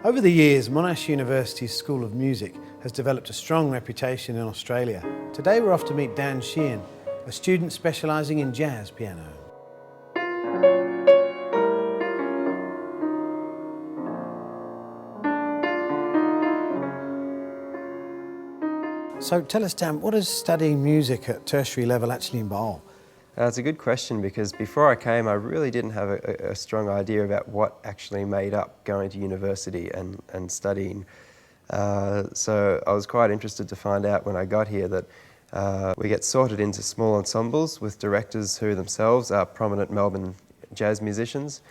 Over the years, Monash University's School of Music has developed a strong reputation in Australia. Today we're off to meet Dan Sheehan, a student specialising in jazz piano. So tell us, Dan, what does studying music at tertiary level actually involve? It's a good question because before I came I really didn't have a strong idea about what actually made up going to university and studying. So I was quite interested to find out when I got here that we get sorted into small ensembles with directors who themselves are prominent Melbourne jazz musicians.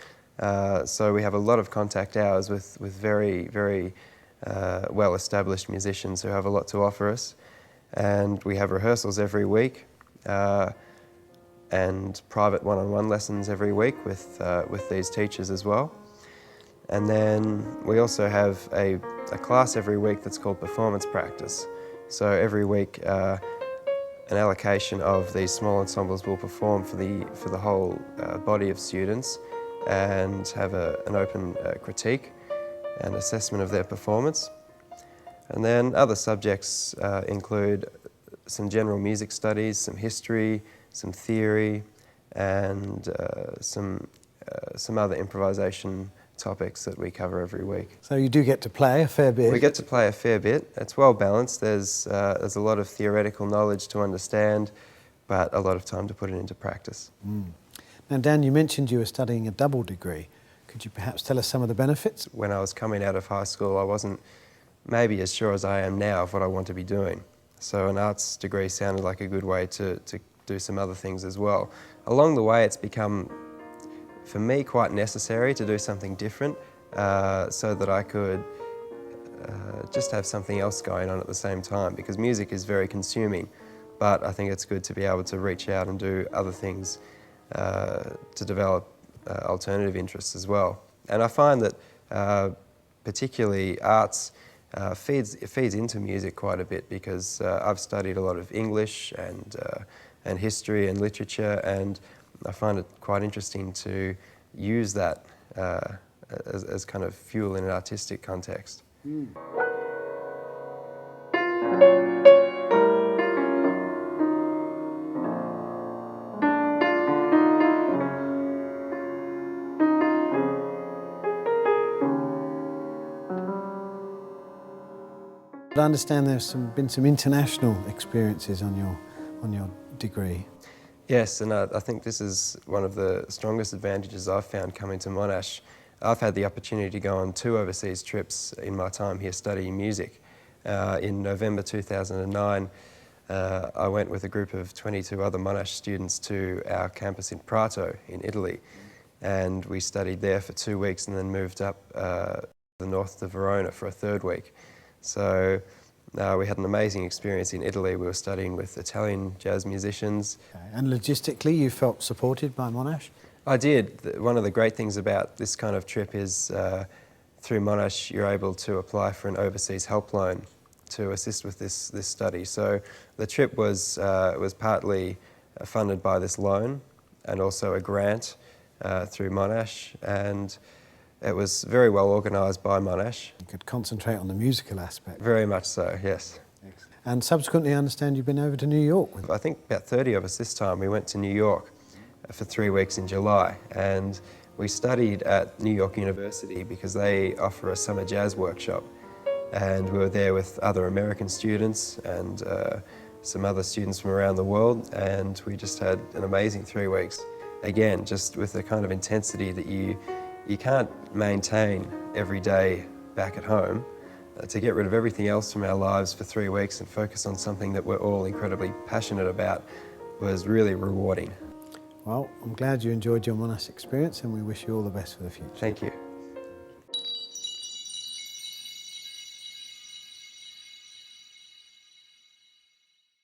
So we have a lot of contact hours with very well-established musicians who have a lot to offer us. And we have rehearsals every week. And private one-on-one lessons every week with these teachers as well. And then we also have a class every week that's called performance practice. So every week an allocation of these small ensembles will perform for the whole body of students and have an open critique and assessment of their performance. And then other subjects include some general music studies, some history, some theory, and some other improvisation topics that we cover every week. So you do get to play a fair bit? We get to play a fair bit. It's well balanced. There's a lot of theoretical knowledge to understand, but a lot of time to put it into practice. Now, Dan, you mentioned you were studying a double degree. Could you perhaps tell us some of the benefits? When I was coming out of high school, I wasn't maybe as sure as I am now of what I want to be doing. So an arts degree sounded like a good way to do some other things as well. Along the way, it's become, for me, quite necessary to do something different so that I could just have something else going on at the same time, because music is very consuming, but I think it's good to be able to reach out and do other things to develop alternative interests as well. And I find that particularly arts feeds into music quite a bit, because I've studied a lot of English and history and literature, and I find it quite interesting to use that as kind of fuel in an artistic context. I understand there's been some international experiences on your degree. Yes, and I think this is one of the strongest advantages I've found coming to Monash. I've had the opportunity to go on 2 overseas trips in my time here studying music. In November 2009, I went with a group of 22 other Monash students to our campus in Prato in Italy, and we studied there for 2 weeks and then moved up the north to Verona for a 3rd week. So we had an amazing experience in Italy. We were studying with Italian jazz musicians. Okay. And logistically, you felt supported by Monash? I did. One of the great things about this kind of trip is through Monash you're able to apply for an overseas help loan to assist with this study. So the trip was partly funded by this loan and also a grant through Monash, and it was very well organised by Monash. You could concentrate on the musical aspect. Very much so, yes. Excellent. And subsequently, I understand you've been over to New York. I think about 30 of us this time. We went to New York for 3 weeks in July, and we studied at New York University because they offer a summer jazz workshop. And we were there with other American students and some other students from around the world, and we just had an amazing 3 weeks. Again, just with the kind of intensity that you can't maintain every day back at home. To get rid of everything else from our lives for 3 weeks and focus on something that we're all incredibly passionate about was really rewarding. Well, I'm glad you enjoyed your Monash experience, and we wish you all the best for the future. Thank you.